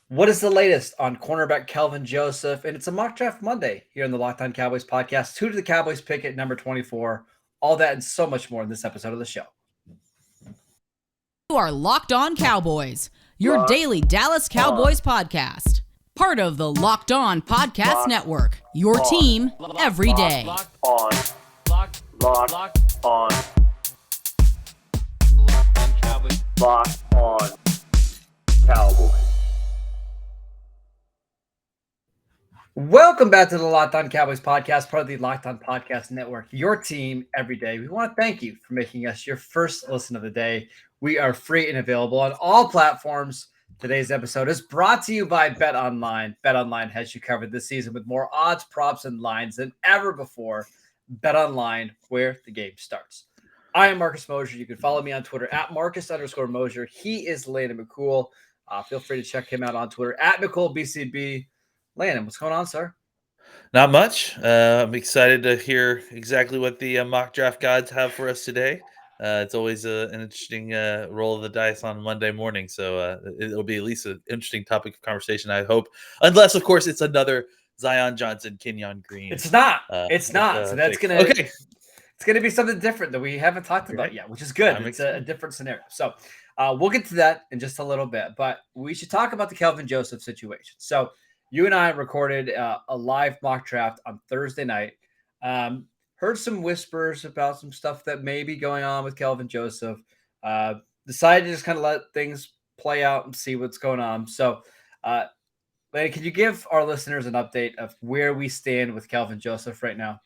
What is the latest on cornerback Kelvin Joseph? And it's a mock draft Monday here on the Locked On Cowboys podcast. Who did the Cowboys pick at number 24? All that and so much more in this episode of the show. You are Locked On Cowboys, your daily Dallas Cowboys podcast. Part of the Locked On Podcast Network, your team every day. Locked on Cowboys. Locked on Cowboys. Welcome back to the Locked On Cowboys podcast, part of the Locked On Podcast Network, your team every day. We want to thank you for making us your first listen of the day. We are free and available on all platforms. Today's episode is brought to you by BetOnline. BetOnline has you covered this season with more odds, props, and lines than ever before. BetOnline, where the game starts. I am Marcus Mosher. You can follow me on Twitter at Marcus_Mosher. He is Landon McCool. Feel free to check him out on Twitter at McCoolBCB. Landon, what's going on, sir? Not much. I'm excited to hear exactly what the mock draft gods have for us today. It's always an interesting roll of the dice on Monday morning, so it'll be at least an interesting topic of conversation, I hope. Unless, of course, it's another Zion Johnson, Kenyon Green. It's not. So that's gonna okay. It's gonna be something different that we haven't talked about yet, which is good. It's a different scenario. So we'll get to that in just a little bit, but we should talk about the Kelvin Joseph situation. So you and I recorded a live mock draft on Thursday night. Heard some whispers about some stuff that may be going on with Kelvin Joseph. Decided to just kind of let things play out and see what's going on. So, Landon, can you give our listeners an update of where we stand with Kelvin Joseph right now?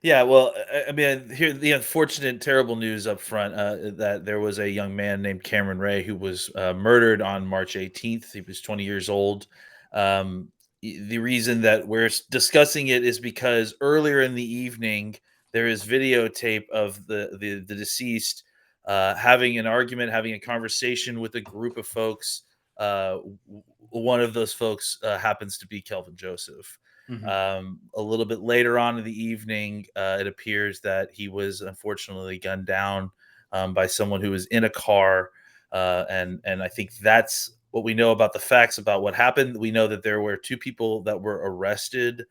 Yeah, well, I mean, here the unfortunate, terrible news up front that there was a young man named Cameron Ray who was murdered on March 18th. He was 20 years old. The reason that we're discussing it is because earlier in the evening there is videotape of the deceased having an argument, having a conversation with a group of folks. One of those folks happens to be Kelvin Joseph. Mm-hmm. A little bit later on in the evening, it appears that he was unfortunately gunned down by someone who was in a car, and I think that's what we know about the facts about what happened. We know that there were two people that were arrested,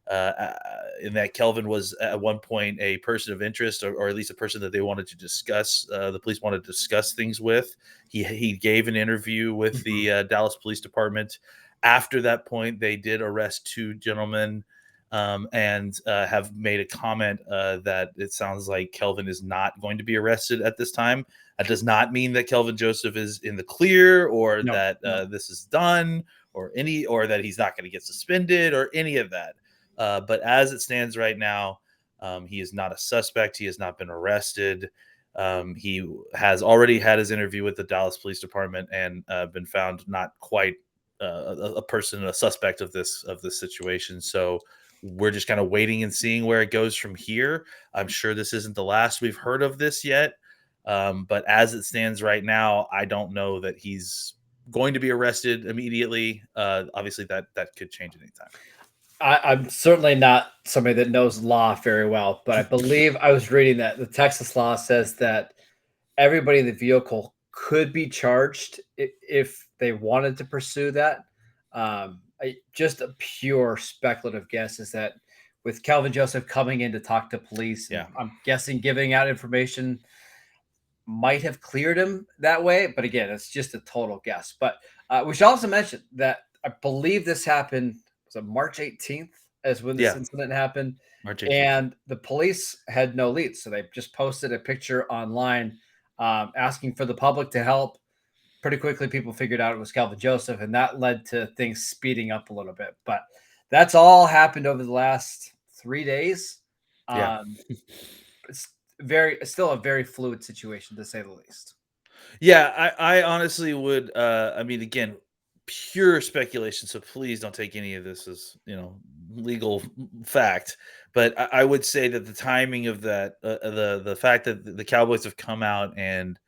in that Kelvin was at one point a person of interest, or at least a person that they wanted to discuss. The police wanted to discuss things with. He gave an interview with the Dallas Police Department. After that point, they did arrest two gentlemen, and have made a comment that it sounds like Kelvin is not going to be arrested at this time. That does not mean that Kelvin Joseph is in the clear, or that this is done, or that he's not going to get suspended, or any of that. But as it stands right now, he is not a suspect. He has not been arrested. He has already had his interview with the Dallas Police Department and been found not quite a suspect of this situation. So we're just kind of waiting and seeing where it goes from here. I'm sure this isn't the last we've heard of this yet. But as it stands right now, I don't know that he's going to be arrested immediately. Obviously, that could change anytime. I'm certainly not somebody that knows law very well, but I believe I was reading that the Texas law says that everybody in the vehicle could be charged if they wanted to pursue that. Just a pure speculative guess is that with Kelvin Joseph coming in to talk to police, I'm guessing giving out information might have cleared him that way. But again, it's just a total guess. But we should also mention that I believe this happened March 18th is when this incident happened. March 18th. And the police had no leads. So they just posted a picture online asking for the public to help. Pretty quickly, people figured out it was Kelvin Joseph, and that led to things speeding up a little bit. But that's all happened over the last 3 days. It's still a very fluid situation, to say the least. Yeah, I honestly would. I mean, again, pure speculation, so please don't take any of this as legal fact. But I would say that the timing of that, the fact that the Cowboys have come out and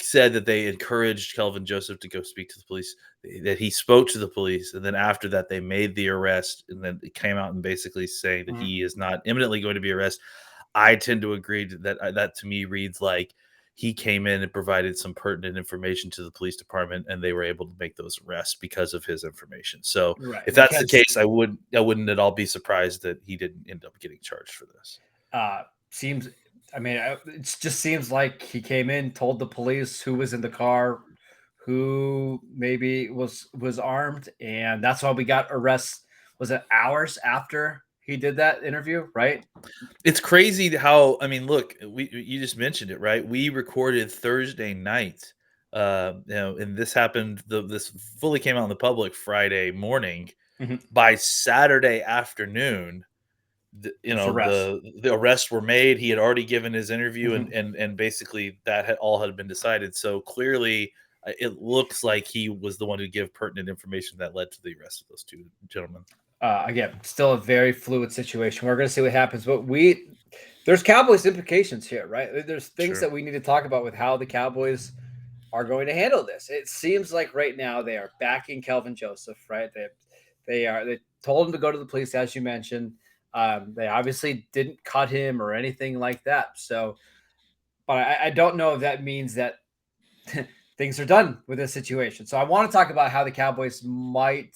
said that they encouraged Kelvin Joseph to go speak to the police, that he spoke to the police, and then after that they made the arrest, and then it came out and basically saying that he is not imminently going to be arrested. I tend to agree that to me reads like he came in and provided some pertinent information to the police department, and they were able to make those arrests because of his information. So Right. if that's the Because case, I wouldn't at all be surprised that he didn't end up getting charged for this. seems, I mean, it just seems like he came in, told the police who was in the car, who maybe was armed, and that's why we got arrests. Was it hours after he did that interview, right? It's crazy how, I mean, look, you just mentioned it, right? We recorded Thursday night, and this happened. This fully came out in the public Friday morning. Mhm. By Saturday afternoon, There's arrests. the arrests were made. He had already given his interview, Mhm. and basically that had all had been decided. So clearly, it looks like he was the one who gave pertinent information that led to the arrest of those two gentlemen. Again, still a very fluid situation. We're going to see what happens, but there's Cowboys implications here, right? There's things Sure. that we need to talk about with how the Cowboys are going to handle this. It seems like right now they are backing Kelvin Joseph, right? They told him to go to the police, as you mentioned. They obviously didn't cut him or anything like that. So, but I don't know if that means that things are done with this situation. So I want to talk about how the Cowboys might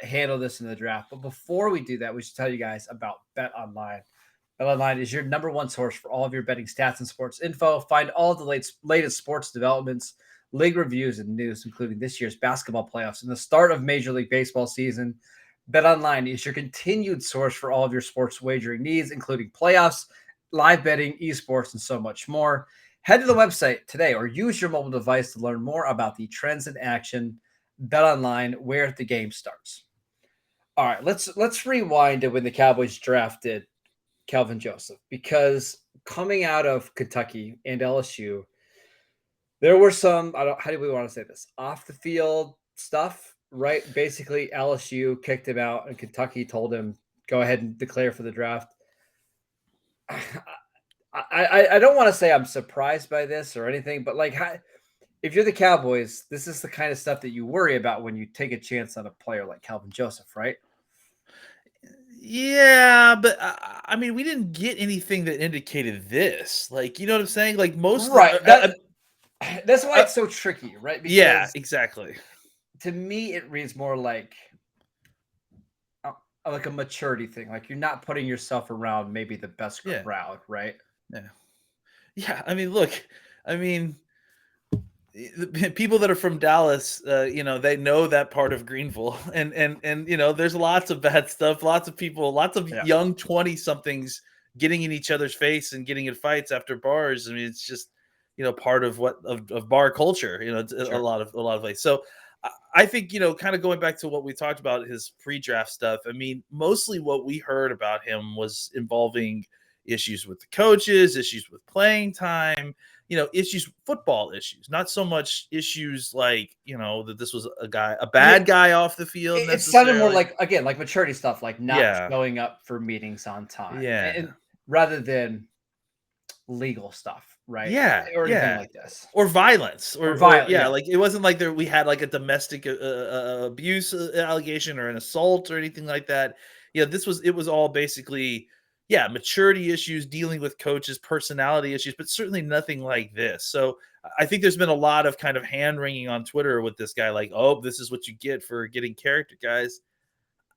handle this in the draft. But before we do that, we should tell you guys about Bet Online. Bet Online is your number one source for all of your betting stats and sports info. Find all the latest sports developments, league reviews, and news, including this year's basketball playoffs and the start of Major League Baseball season. Bet Online is your continued source for all of your sports wagering needs, including playoffs, live betting, esports, and so much more. Head to the website today or use your mobile device to learn more about the trends in action. Bet Online, where the game starts. All right, let's rewind to when the Cowboys drafted Kelvin Joseph, because coming out of Kentucky and LSU, there were some, how do we want to say this, off the field stuff, right? Basically, LSU kicked him out, and Kentucky told him go ahead and declare for the draft. I don't want to say I'm surprised by this or anything, but like, if you're the Cowboys, this is the kind of stuff that you worry about when you take a chance on a player like Kelvin Joseph, right? Yeah, but I mean, we didn't get anything that indicated this. Like, you know what I'm saying? Like most, Right. That's why it's so tricky, right? Because yeah, exactly. to me, it reads more like a maturity thing. Like you're not putting yourself around maybe the best Yeah, crowd, right? yeah, yeah. I mean, look, I mean, the people that are from Dallas, they know that part of Greenville, and there's lots of bad stuff, lots of people, lots of Yeah. young 20 somethings getting in each other's face and getting in fights after bars. I mean, it's just part of of bar culture. It's Sure. a lot of places. So I think kind of going back to what we talked about, his pre-draft stuff. I mean, mostly what we heard about him was involving issues with the coaches, issues with playing time, issues, football issues, not so much issues like, that this was a bad guy off the field It sounded more necessarily. like, again, like maturity stuff, like not Yeah. showing up for meetings on time, Yeah. and rather than legal stuff, right? Yeah. Or anything Yeah. like this. Or violence, or violence, yeah, yeah. like it wasn't like we had like a domestic abuse allegation or an assault or anything like that. Yeah, it was all basically, yeah, maturity issues, dealing with coaches, personality issues, but certainly nothing like this. So I think there's been a lot of kind of hand wringing on Twitter with this guy, like, oh, this is what you get for getting character, guys.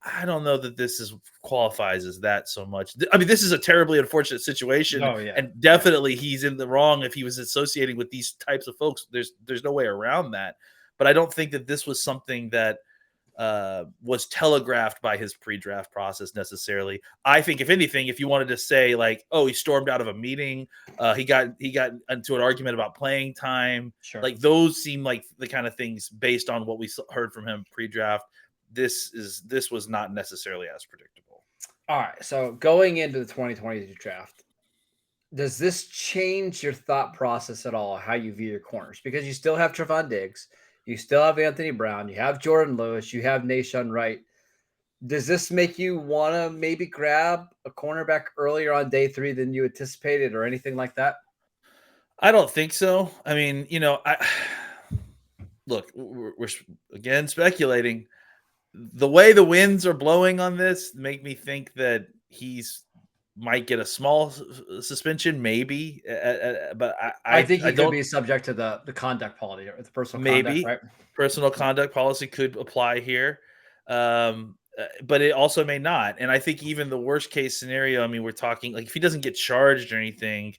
I don't know that qualifies as that so much. I mean, this is a terribly unfortunate situation, Oh, yeah. and definitely he's in the wrong if he was associating with these types of folks. There's no way around that. But I don't think that this was something that was telegraphed by his pre-draft process necessarily. I think, if anything, if you wanted to say like, oh, he stormed out of a meeting, he got into an argument about playing time, Sure. like those seem like the kind of things based on what we heard from him pre-draft. This was not necessarily as predictable. All right. So going into the 2022 draft, does this change your thought process at all, how you view your corners? Because you still have Trevon Diggs, you still have Anthony Brown, you have Jordan Lewis, you have Nahshon Wright. Does this make you want to maybe grab a cornerback earlier on day 3 than you anticipated or anything like that? I don't think so. I mean, look, we're again speculating. The way the winds are blowing on this make me think that he's might get a small suspension, maybe. But I think he I could don't. be subject to the conduct policy or the personal conduct, Maybe right? personal conduct policy could apply here, but it also may not. And I think even the worst case scenario, I mean, we're talking like if he doesn't get charged or anything,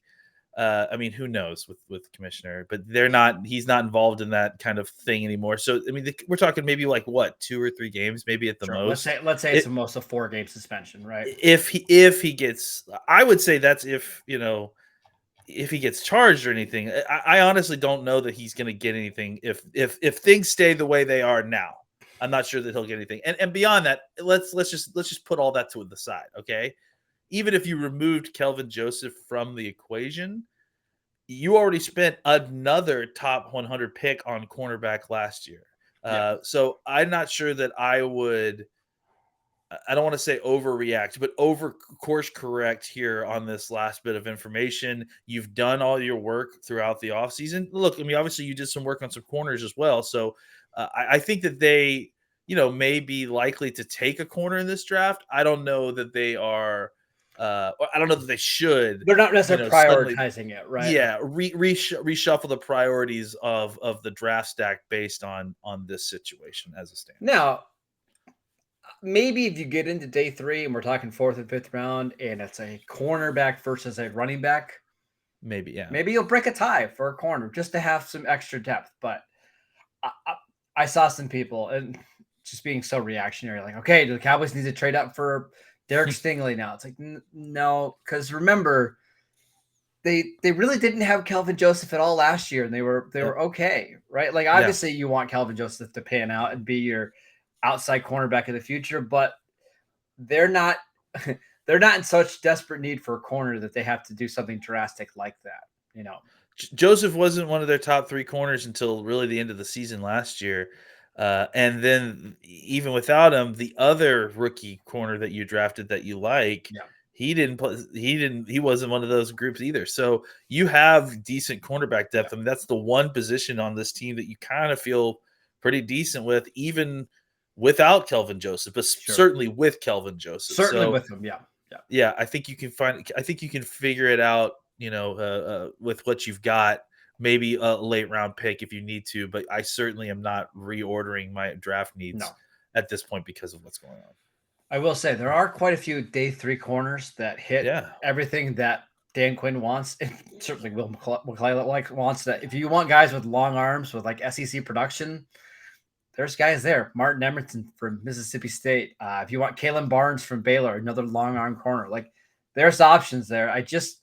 I mean, who knows with commissioner? But they're not. He's not involved in that kind of thing anymore. So I mean, we're talking maybe like what 2 or 3 games, maybe at the Sure. most. Let's say it's the most of 4-game suspension, right? If he gets, I would say that's if if he gets charged or anything. I honestly don't know that he's going to get anything if things stay the way they are now. I'm not sure that he'll get anything. And beyond that, let's just put all that to the side, okay? Even if you removed Kelvin Joseph from the equation, you already spent another top 100 pick on cornerback last year. So I'm not sure that I don't want to say overreact, but over course correct here on this last bit of information. You've done all your work throughout the offseason. Look, I mean, obviously you did some work on some corners as well. So I think that they, may be likely to take a corner in this draft. I don't know that they are. I don't know that they should. They're not necessarily Suddenly, prioritizing it, right? yeah, reshuffle the priorities of the draft stack based on this situation as it stands. Now, maybe if you get into day 3 and we're talking 4th and 5th round and it's a cornerback versus a running back, Maybe, yeah. maybe you'll break a tie for a corner just to have some extra depth. But I saw some people and just being so reactionary, like, okay, do the Cowboys need to trade up for Derek Stingley now? It's like, no, because remember, they really didn't have Kelvin Joseph at all last year, and they were okay, right? Like, obviously, you want Kelvin Joseph to pan out and be your outside cornerback of the future, but they're not they're not in such desperate need for a corner that they have to do something drastic like that. Joseph wasn't one of their top 3 corners until really the end of the season last year. And then even without him, the other rookie corner that you drafted that you like, he didn't play. He wasn't one of those groups either. So you have decent cornerback depth. I mean, that's the one position on this team that you kind of feel pretty decent with, even without Kelvin Joseph, but certainly with Kelvin Joseph. Certainly with him, yeah. Yeah, I think you can figure it out, with what you've got, maybe a late round pick if you need to, but I certainly am not reordering my draft needs at this point because of what's going on. I will say there are quite a few day 3 corners that hit everything that Dan Quinn wants, and certainly Will McClay wants. That if you want guys with long arms with like SEC production, there's guys there. Martin Emerson from Mississippi State. If you want Kalen Barnes from Baylor, another long arm corner, like there's options there. I just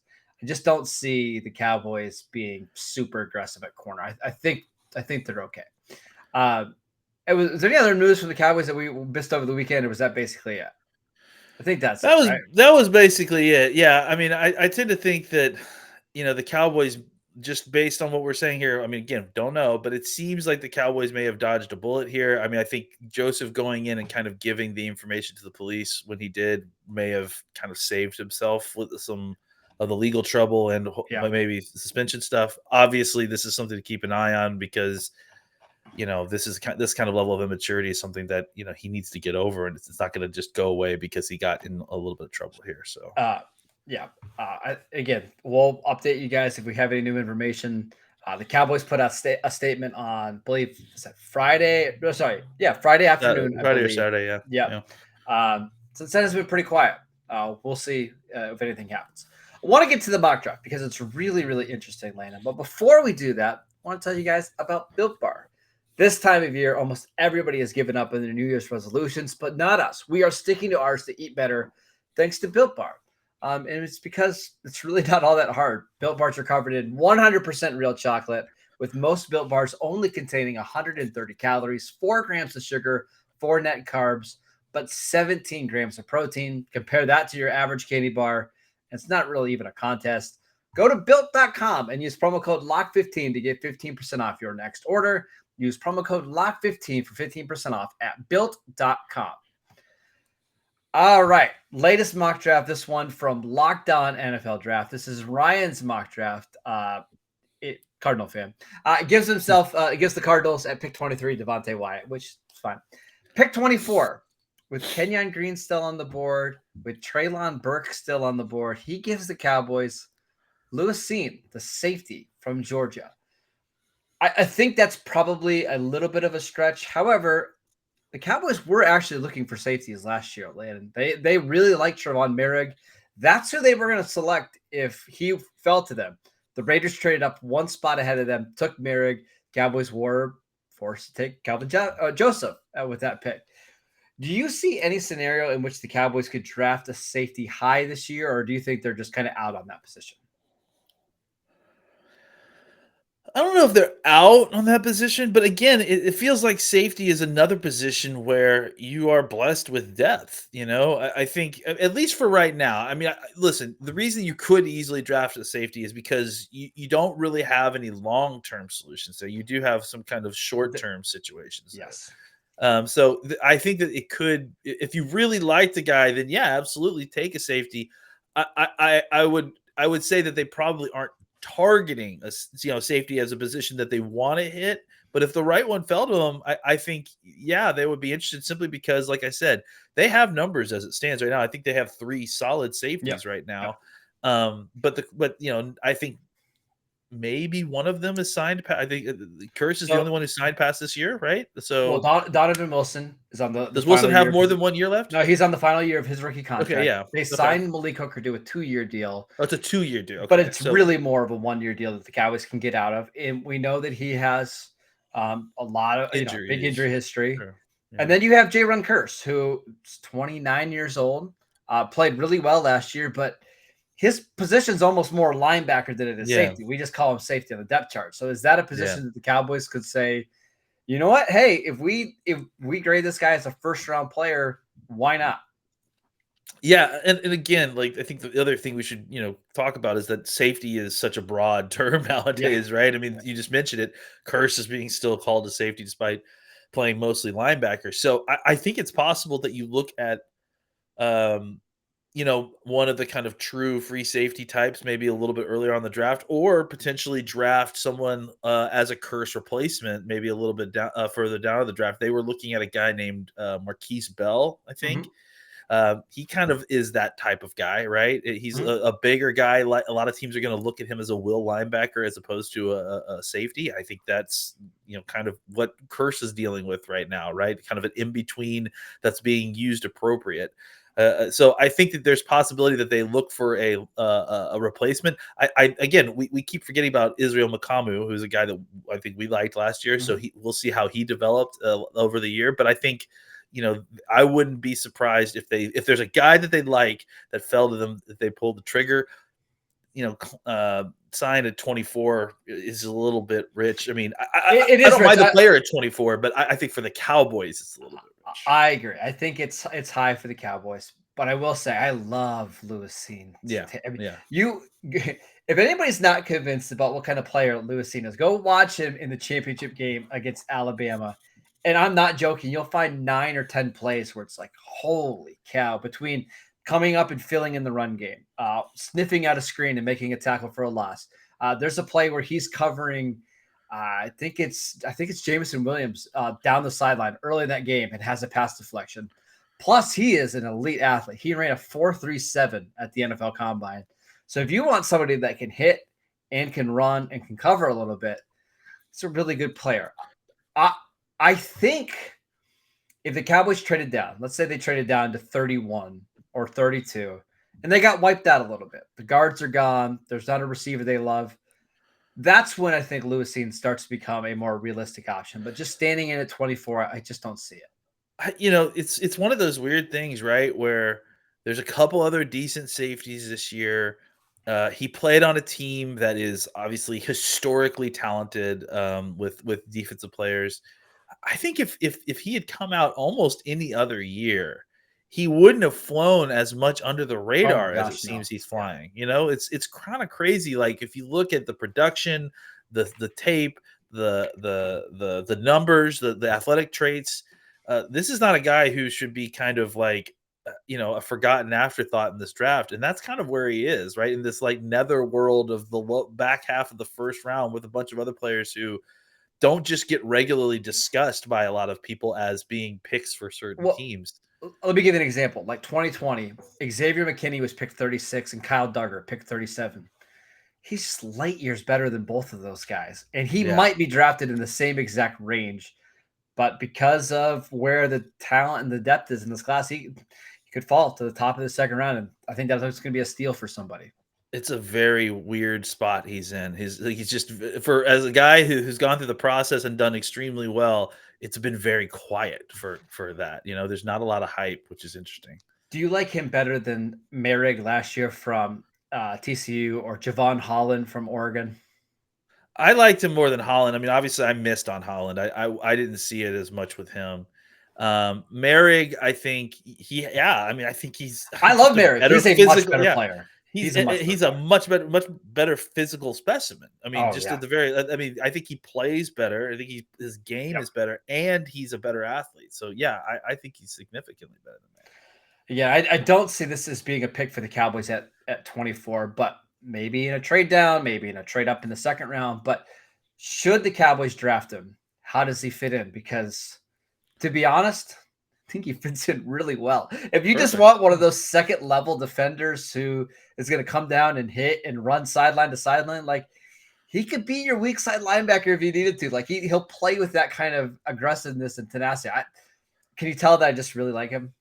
don't see the Cowboys being super aggressive at corner. I think they're okay. Was there any other news from the Cowboys that we missed over the weekend, or was that basically it? I think that was basically it. Yeah, I mean, I tend to think that the Cowboys, just based on what we're saying here, I mean, again, don't know, but it seems like the Cowboys may have dodged a bullet here. I mean, I think Joseph going in and kind of giving the information to the police when he did may have kind of saved himself with some of the legal trouble and maybe suspension stuff. Obviously, this is something to keep an eye on because this kind of level of immaturity is something that he needs to get over, and it's not going to just go away because he got in a little bit of trouble here. So again, we'll update you guys if we have any new information. The Cowboys put out a statement on, I believe, is that Friday? No, sorry, Friday afternoon, Friday or Saturday, yeah. Since then, it's been pretty quiet. We'll see if anything happens. I want to get to the mock draft because it's really, really interesting, Landon. But before we do that, I want to tell you guys about Built Bar. This time of year, almost everybody has given up on their New Year's resolutions, but not us. We are sticking to ours to eat better thanks to Built Bar. And it's because it's really not all that hard. Built Bars are covered in 100% real chocolate, with most Built Bars only containing 130 calories, 4 grams of sugar, 4 net carbs, but 17 grams of protein. Compare that to your average candy bar. It's not really even a contest. Go to Built.com and use promo code LOCK15 to get 15% off your next order. Use promo code LOCK15 for 15% off at Built.com. All right. Latest mock draft. This one from Locked On NFL Draft. This is Ryan's mock draft. Cardinal fan. It gives the Cardinals at pick 23, Devontae Wyatt, which is fine. Pick 24. with Kenyon Green still on the board, with Treylon Burke still on the board, he gives the Cowboys Lewis Cine, the safety from Georgia. I think that's probably a little bit of a stretch. However, the Cowboys were actually looking for safeties last year, Landon. They really liked Trevon Merrick. That's who they were going to select if he fell to them. The Raiders traded up one spot ahead of them, took Merrick. Cowboys were forced to take Kelvin Joseph with that pick. Do you see any scenario in which the Cowboys could draft a safety high this year, or do you think they're just kind of out on that position? I don't know if they're out on that position, but again, it feels like safety is another position where you are blessed with depth. I think at least for right now. I mean, listen, the reason you could easily draft a safety is because you don't really have any long-term solutions. So you do have some kind of short-term situations. Yes. So I think that it could, if you really like the guy, then yeah, absolutely take a safety. I would say that they probably aren't targeting safety as a position that they want to hit, but if the right one fell to them, I think they would be interested, simply because, like I said, they have numbers as it stands right now. I think they have 3 solid safeties right now. But I think maybe one of them is signed. I think Curse is the only one who signed past this year, right? So Donovan Wilson is on the. Does Wilson have more than 1 year left? No, he's on the final year of his rookie contract. Okay, yeah. They signed Malik Hooker to a 2-year deal. Oh, it's a 2-year deal. Okay. But it's really more of a 1-year deal that the Cowboys can get out of. And we know that he has a lot of big injury history. Sure. Yeah. And then you have J. Run Curse, who's 29 years old, played really well last year, but his position's almost more linebacker than it is safety. We just call him safety on the depth chart. So is that a position that the Cowboys could say, you know what? Hey, if we grade this guy as a first-round player, why not? Yeah, and again, like, I think the other thing we should talk about is that safety is such a broad term nowadays, right? I mean, you just mentioned it. Curse is being still called a safety despite playing mostly linebacker. So I think it's possible that you look at one of the kind of true free safety types, maybe a little bit earlier on the draft, or potentially draft someone as a Curse replacement, maybe a little bit down, further down in the draft. They were looking at a guy named Marquise Bell, I think. He kind of is that type of guy, right? He's a bigger guy. A lot of teams are going to look at him as a will linebacker as opposed to a safety. I think that's kind of what Curse is dealing with right now, right? Kind of an in-between that's being used appropriate. So I think that there's possibility that they look for a replacement. Again, we keep forgetting about Israel Makamu, who's a guy that I think we liked last year. So we'll see how he developed over the year. But I think, I wouldn't be surprised if there's a guy that they like that fell to them, that they pulled the trigger. Signed at 24 is a little bit rich. I mean, I don't mind the player at 24, but I think for the Cowboys, it's a little bit rich. I agree. I think it's high for the Cowboys, but I will say I love Lewis Cine. Yeah, if anybody's not convinced about what kind of player Lewis Cine is, go watch him in the championship game against Alabama. And I'm not joking. You'll find 9 or 10 plays where it's like, holy cow, between coming up and filling in the run game, sniffing out a screen and making a tackle for a loss. There's a play where he's covering, I think it's Jameson Williams down the sideline early in that game and has a pass deflection. Plus, he is an elite athlete. He ran a 4.37 at the NFL Combine. So if you want somebody that can hit and can run and can cover a little bit, it's a really good player. I think if the Cowboys traded down, let's say they traded down to 31 or 32, and they got wiped out a little bit. The guards are gone. There's not a receiver they love. That's when I think Lewis Cine starts to become a more realistic option. But just standing in at 24, I just don't see it. It's one of those weird things, right, where there's a couple other decent safeties this year. He played on a team that is obviously historically talented with defensive players. I think if he had come out almost any other year, he wouldn't have flown as much under the radar as it seems he's flying. It's kind of crazy. Like, if you look at the production, the tape, the numbers, the athletic traits, this is not a guy who should be kind of like a forgotten afterthought in this draft. And that's kind of where he is, right? In this like nether world of the back half of the first round with a bunch of other players who don't just get regularly discussed by a lot of people as being picks for certain teams. let me give you an example. Like 2020, Xavier McKinney was picked 36 and Kyle Duggar picked 37. He's just light years better than both of those guys. And he Yeah. might be drafted in the same exact range. But because of where the talent and the depth is in this class, he could fall to the top of the second round. And I think that's going to be a steal for somebody. It's a very weird spot he's in. He's just for as a guy who's gone through the process and done extremely well. It's been very quiet for that. There's not a lot of hype, which is interesting. Do you like him better than Merrick last year from TCU or Javon Holland from Oregon? I liked him more than Holland. I mean, obviously, I missed on Holland. I didn't see it as much with him. Merrick, I think I think he's. I love Merrick. He's a much better player. He's a much better physical specimen. I mean, at the very. I mean, I think he plays better. I think his game is better, and he's a better athlete. So yeah, I think he's significantly better than that. Yeah, I don't see this as being a pick for the Cowboys at 24, but maybe in a trade down, maybe in a trade up in the second round. But should the Cowboys draft him, how does he fit in? Because to be honest, I think he fits in really well. If you just want one of those second level defenders who is going to come down and hit and run sideline to sideline, like he could be your weak side linebacker if you needed to. Like he'll play with that kind of aggressiveness and tenacity. Can you tell that I just really like him?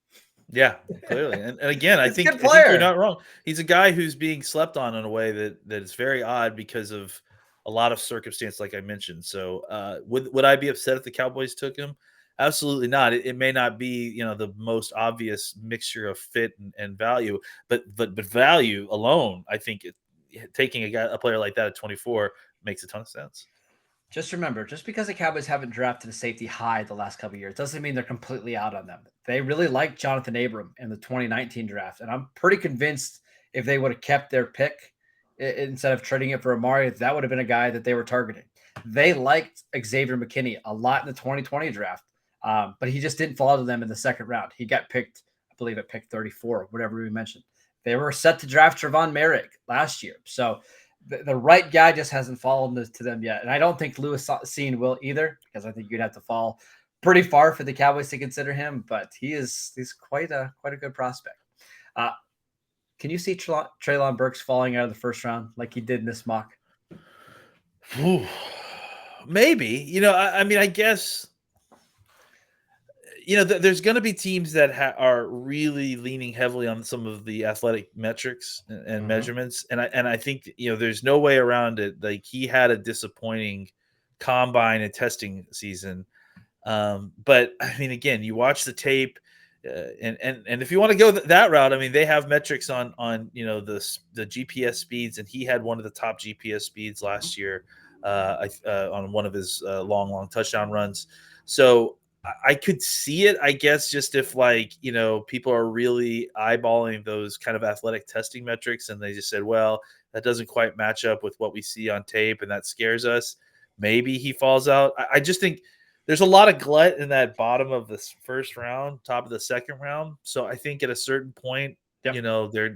Yeah, clearly. And again, I think you're not wrong. He's a guy who's being slept on in a way that is very odd because of a lot of circumstance, like I mentioned. So would I be upset if the Cowboys took him? Absolutely not. It may not be, the most obvious mixture of fit and value, but value alone, I think taking a player like that at 24 makes a ton of sense. Just remember, just because the Cowboys haven't drafted a safety high the last couple of years doesn't mean they're completely out on them. They really like Jonathan Abram in the 2019 draft, and I'm pretty convinced if they would have kept their pick instead of trading it for Amari, that would have been a guy that they were targeting. They liked Xavier McKinney a lot in the 2020 draft, but he just didn't fall to them in the second round. He got picked, I believe, at pick 34, whatever we mentioned. They were set to draft Trevon Merrick last year, so the right guy just hasn't fallen to them yet. And I don't think Lewis Cine will either, because I think you'd have to fall pretty far for the Cowboys to consider him, but he's quite a good prospect. Can you see Treylon Burks falling out of the first round like he did in this mock? Maybe. I mean, I guess there's going to be teams that are really leaning heavily on some of the athletic metrics and measurements. And I think, there's no way around it. Like he had a disappointing combine and testing season. But I mean, again, you watch the tape and if you want to go that route, I mean, they have metrics on, the GPS speeds, and he had one of the top GPS speeds last year on one of his long touchdown runs. So I could see it, I guess, just if people are really eyeballing those kind of athletic testing metrics and they just said, well, that doesn't quite match up with what we see on tape and that scares us. Maybe he falls out. I just think there's a lot of glut in that bottom of this first round, top of the second round. So I think at a certain point, teams are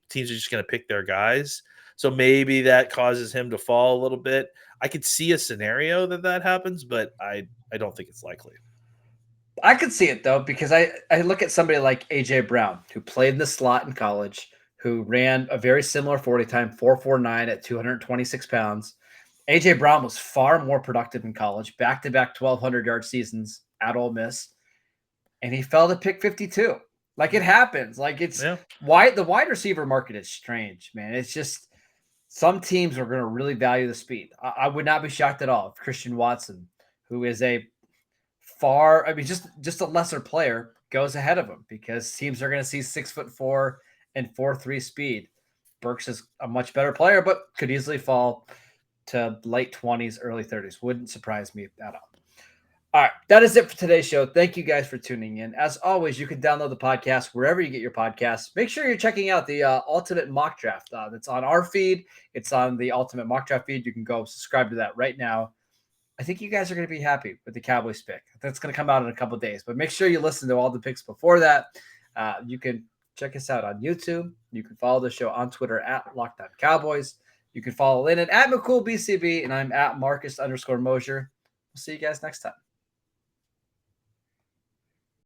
just going to pick their guys. So maybe that causes him to fall a little bit. I could see a scenario that happens, but I don't think it's likely. I could see it, though, because I look at somebody like A.J. Brown, who played in the slot in college, who ran a very similar 40 time, 4.49 at 226 pounds. A.J. Brown was far more productive in college, back-to-back 1,200-yard seasons at Ole Miss, and he fell to pick 52. Like, it happens. Like, the wide receiver market is strange, man. It's just some teams are going to really value the speed. I would not be shocked at all if Christian Watson, who is just a lesser player, goes ahead of him, because teams are going to see 6'4" and 4.3 speed. Burks is a much better player, but could easily fall to late 20s, early 30s. Wouldn't surprise me at all. All right, that is it for today's show. Thank you guys for tuning in. As always, you can download the podcast wherever you get your podcasts. Make sure you're checking out the Ultimate Mock Draft. That's on our feed. It's on the Ultimate Mock Draft feed. You can go subscribe to that right now. I think you guys are going to be happy with the Cowboys pick. That's going to come out in a couple of days, but make sure you listen to all the picks before that. You can check us out on YouTube. You can follow the show on Twitter at Locked On Cowboys. You can follow Landon at McCool BCB, and I'm at Marcus_Mosher. We'll see you guys next time.